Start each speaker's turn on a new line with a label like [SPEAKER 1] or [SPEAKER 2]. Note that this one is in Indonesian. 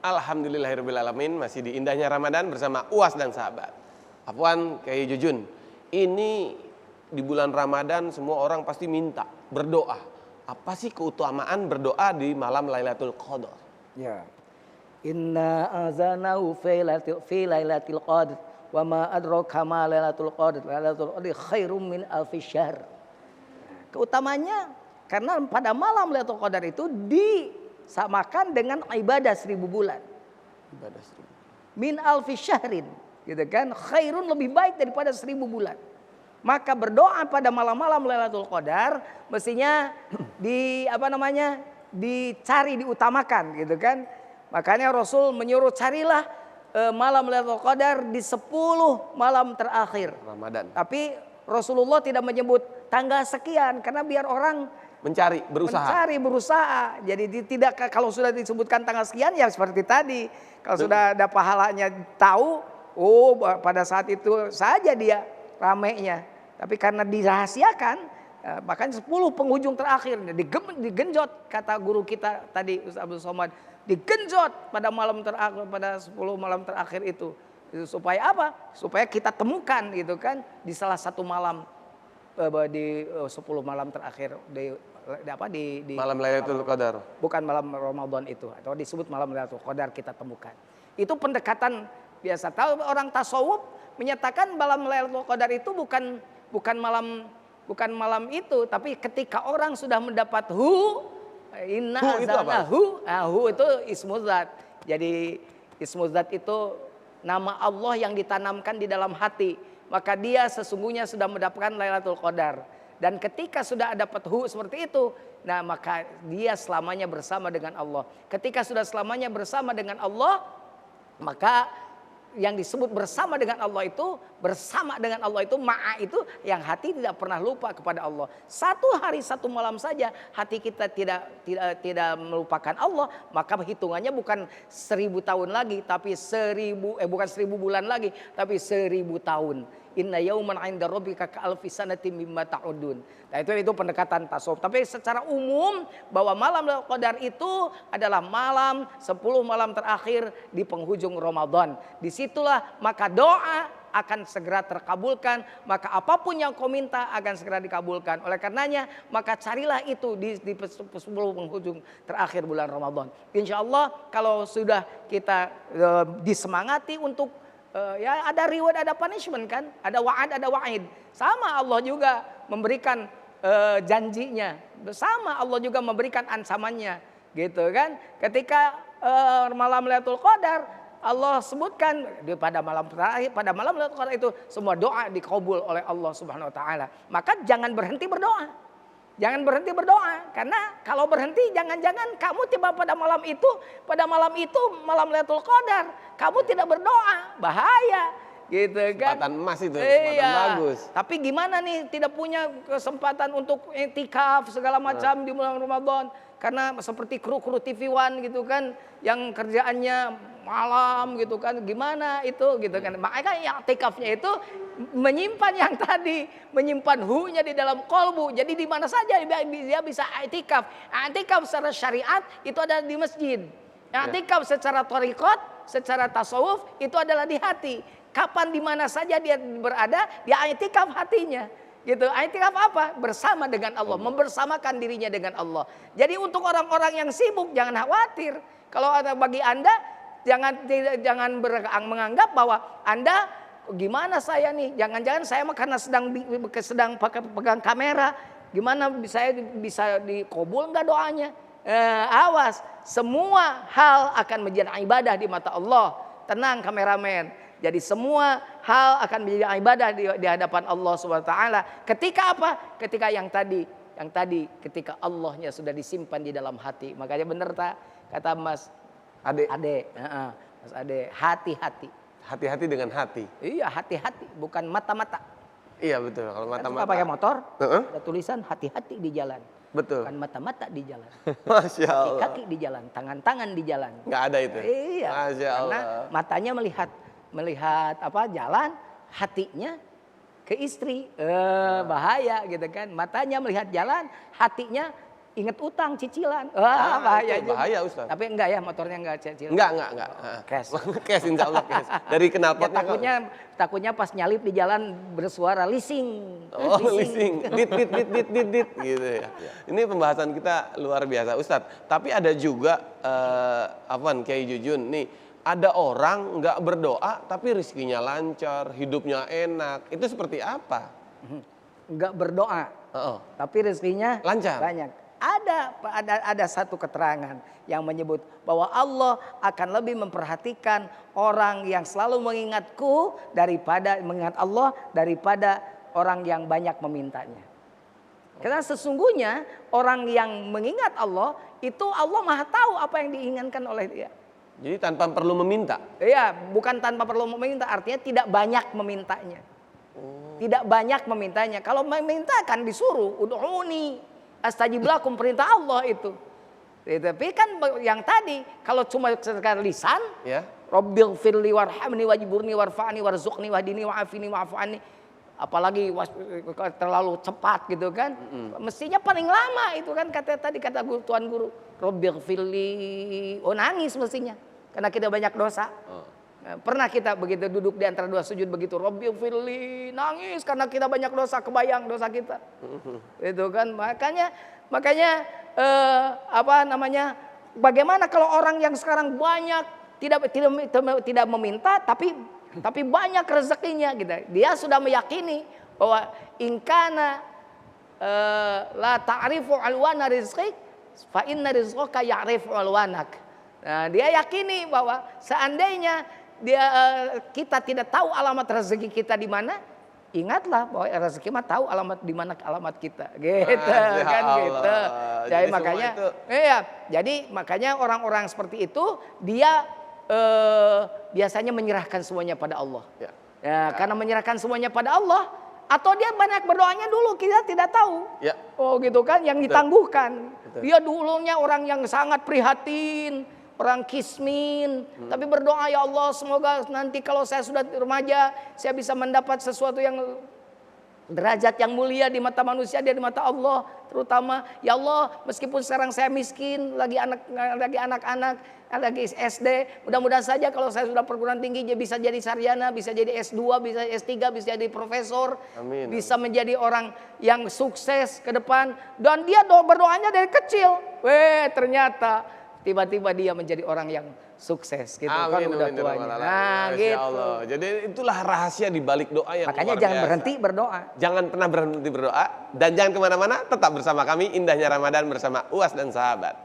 [SPEAKER 1] Alhamdulillahirrahmanirrahim. Masih di indahnya Ramadan bersama Uas dan sahabat. Afwan, Kiai Jujun. Ini di bulan Ramadan semua orang pasti minta berdoa. Apa sih keutamaan berdoa di malam Lailatul Qadar?
[SPEAKER 2] Ya. Inna azanahu fi lailatul qadr wa ma adraka ma lailatul qadr. Lailatul qadr khairum min alfi syahr. Keutamanya karena pada malam Lailatul Qadar itu disamakan dengan ibadah 1000 bulan.
[SPEAKER 1] Ibadah 1000.
[SPEAKER 2] Min alfi syahrin, gitu kan? Khairun lebih baik daripada 1000 bulan. Maka berdoa pada malam-malam Lailatul Qadar mestinya dicari, diutamakan, gitu kan? Makanya Rasul menyuruh carilah malam Lailatul Qadar di 10 malam terakhir
[SPEAKER 1] Ramadan.
[SPEAKER 2] Tapi Rasulullah tidak menyebut tanggal sekian karena biar orang
[SPEAKER 1] mencari, berusaha. Jadi tidak, kalau sudah disebutkan tanggal sekian ya seperti tadi. Kalau sudah ada pahalanya tahu, pada saat itu saja dia ramainya. Tapi karena dirahasiakan, makanya 10 penghujung terakhir digenjot, kata guru kita tadi Ustaz Abdul Somad, digenjot pada malam terakhir, pada 10 malam terakhir itu. Supaya apa? Supaya kita temukan gitu kan di salah satu malam di 10 malam terakhir di malam Lailatul Qadar. Bukan
[SPEAKER 2] malam Ramadan itu, atau disebut malam Lailatul Qadar kita temukan. Itu pendekatan biasa. Tahu orang tasawuf menyatakan malam Lailatul Qadar itu bukan malam itu, tapi ketika orang sudah mendapat inna azanahu itu ismuzat. Jadi ismuzat itu nama Allah yang ditanamkan di dalam hati. Maka dia sesungguhnya sudah mendapatkan Lailatul Qadar. Dan ketika sudah dapat seperti itu, nah maka dia selamanya bersama dengan Allah. Ketika sudah selamanya bersama dengan Allah, maka yang disebut bersama dengan Allah itu, ma'a itu yang hati tidak pernah lupa kepada Allah. Satu hari satu malam saja hati kita tidak melupakan Allah, maka hitungannya bukan 1000 tahun lagi, tapi bukan 1000 bulan lagi, tapi 1000 tahun. Inna yauman 'inda rabbika ka'alfi sanatin mimma ta'udun. Nah itu pendekatan tasawuf. Tapi secara umum bahwa malam Lailatul Qadar itu adalah malam 10 malam terakhir di penghujung Ramadan. Disitulah maka doa akan segera terkabulkan, maka apapun yang kau minta akan segera dikabulkan. Oleh karenanya maka carilah itu di 10 penghujung terakhir bulan Ramadan. Insya Allah kalau sudah kita disemangati untuk ya ada reward, ada punishment kan, ada wa'ad, ada wa'id. Sama Allah juga memberikan janjinya, sama Allah juga memberikan ancamannya, gitu kan. Ketika malam Lailatul Qadar Allah sebutkan pada malam terakhir, pada malam Lailatul Qadar itu semua doa dikabul oleh Allah Subhanahu wa taala. Maka jangan berhenti berdoa. Jangan berhenti berdoa, karena kalau berhenti jangan-jangan kamu tiba pada malam itu malam Lailatul Qadar, kamu tidak berdoa, bahaya gitu kan.
[SPEAKER 1] Kesempatan emas itu, kesempatan bagus.
[SPEAKER 2] Tapi gimana nih tidak punya kesempatan untuk i'tikaf segala macam di bulan Ramadan, karena seperti kru-kru TV One gitu kan yang kerjaannya malam gitu kan, gimana itu gitu kan. Makanya i'tikafnya itu menyimpan yang tadi, menyimpan hu-nya di dalam kolbu. Jadi di mana saja dia bisa i'tikaf. I'tikaf secara syariat itu ada di masjid. I'tikaf secara thariqat, secara tasawuf itu adalah di hati. Kapan di mana saja dia berada, dia i'tikaf hatinya. Gitu. I'tikaf apa? Bersama dengan Allah, membersamakan dirinya dengan Allah. Jadi untuk orang-orang yang sibuk jangan khawatir. Kalau ada bagi Anda jangan menganggap bahwa Anda gimana saya nih, jangan-jangan saya mah karena sedang pegang kamera, gimana saya bisa dikabul enggak doanya? Awas, semua hal akan menjadi ibadah di mata Allah. Tenang kameramen. Jadi semua hal akan menjadi ibadah di hadapan Allah Subhanahu wa taala. Ketika apa? Ketika yang tadi ketika Allahnya sudah disimpan di dalam hati. Makanya benar tak kata Mas Ade, Mas Ade, hati-hati.
[SPEAKER 1] Hati-hati dengan hati.
[SPEAKER 2] Iya, hati-hati, bukan mata-mata.
[SPEAKER 1] Iya betul. Kalau mata-mata
[SPEAKER 2] pakai motor, ada tulisan hati-hati di jalan.
[SPEAKER 1] Betul.
[SPEAKER 2] Bukan mata-mata di jalan.
[SPEAKER 1] Masya Allah.
[SPEAKER 2] Kaki-kaki di jalan, tangan-tangan di jalan.
[SPEAKER 1] Nggak ada itu.
[SPEAKER 2] Iya.
[SPEAKER 1] Masya Allah.
[SPEAKER 2] Karena matanya melihat jalan, hatinya ke istri. Bahaya gitu kan. Matanya melihat jalan, hatinya inget utang, cicilan. Wah, bahaya
[SPEAKER 3] itu
[SPEAKER 2] juga.
[SPEAKER 3] bahaya, Ustaz.
[SPEAKER 2] Tapi enggak ya, motornya enggak cicilan.
[SPEAKER 3] Enggak.
[SPEAKER 2] Cash.
[SPEAKER 3] Cash, insya Allah cash. Dari
[SPEAKER 2] Ya,
[SPEAKER 3] knalpotnya
[SPEAKER 2] takutnya pas nyalip di jalan bersuara leasing.
[SPEAKER 3] oh, leasing. Dit gitu ya. Ini pembahasan kita luar biasa, Ustadz. Tapi ada juga Afwan, Kiai Jujun nih, ada orang nggak berdoa tapi rezekinya lancar, hidupnya enak. Itu seperti apa?
[SPEAKER 2] Enggak berdoa, tapi rezekinya
[SPEAKER 3] Lancar.
[SPEAKER 2] banyak. Ada satu keterangan yang menyebut bahwa Allah akan lebih memperhatikan orang yang selalu mengingatku daripada mengingat Allah daripada orang yang banyak memintanya. Karena sesungguhnya orang yang mengingat Allah itu Allah Maha tahu apa yang diinginkan oleh dia.
[SPEAKER 3] Jadi tanpa perlu meminta.
[SPEAKER 2] Iya, bukan tanpa perlu meminta, artinya tidak banyak memintanya. Tidak banyak memintanya. Kalau meminta kan disuruh, ud'uni astajib lakum, perintah Allah itu. Tapi kan yang tadi kalau cuma sekedar lisan,
[SPEAKER 3] Ya.
[SPEAKER 2] Rabbil firli warhamni wajiburni warfa'ni warzuqni wahdini wa'afini wa'fu anni. Apalagi terlalu cepat gitu kan. Mestinya paling lama itu kan kata Tuan Guru. Rabbil firli, oh nangis mestinya. Karena kita banyak dosa. Pernah kita begitu duduk di antara dua sujud begitu, Rabbil firli, nangis karena kita banyak dosa, kebayang dosa kita. Itu kan makanya bagaimana kalau orang yang sekarang banyak tidak meminta tapi banyak rezekinya gitu. Dia sudah meyakini bahwa ingkana la ta'rifu alwana rizqik fa inna rizqaka ya'rifu alwanak. Nah, dia yakini bahwa seandainya kita tidak tahu alamat rezeki kita di mana, ingatlah bahwa rezeki mah tahu alamat di mana alamat kita, gitu kan gitu. Jadi makanya, jadi makanya orang-orang seperti itu dia biasanya menyerahkan semuanya pada Allah. Karena menyerahkan semuanya pada Allah, atau dia banyak berdoanya dulu kita tidak tahu. Oh gitu kan, yang ditangguhkan. Dia dulunya orang yang sangat prihatin. Orang kismin, tapi berdoa ya Allah semoga nanti kalau saya sudah remaja saya bisa mendapat sesuatu yang derajat yang mulia di mata manusia dan di mata Allah, terutama ya Allah meskipun sekarang saya miskin lagi anak-anak lagi SD, mudah-mudahan saja kalau saya sudah perguruan tinggi bisa jadi sarjana, bisa jadi S2, bisa S3, bisa jadi profesor, amin, bisa menjadi orang yang sukses ke depan. Dan dia berdoanya dari kecil, ternyata tiba-tiba dia menjadi orang yang sukses gitu. Amin, kan udah tuanya. Nah, gitu. Allah.
[SPEAKER 3] Jadi itulah rahasia di balik doa yang
[SPEAKER 2] makanya
[SPEAKER 3] luar
[SPEAKER 2] jangan
[SPEAKER 3] biasa.
[SPEAKER 2] Berhenti berdoa.
[SPEAKER 3] Jangan pernah berhenti berdoa dan jangan kemana-mana, tetap bersama kami Indahnya Ramadan bersama Uas dan Sahabat.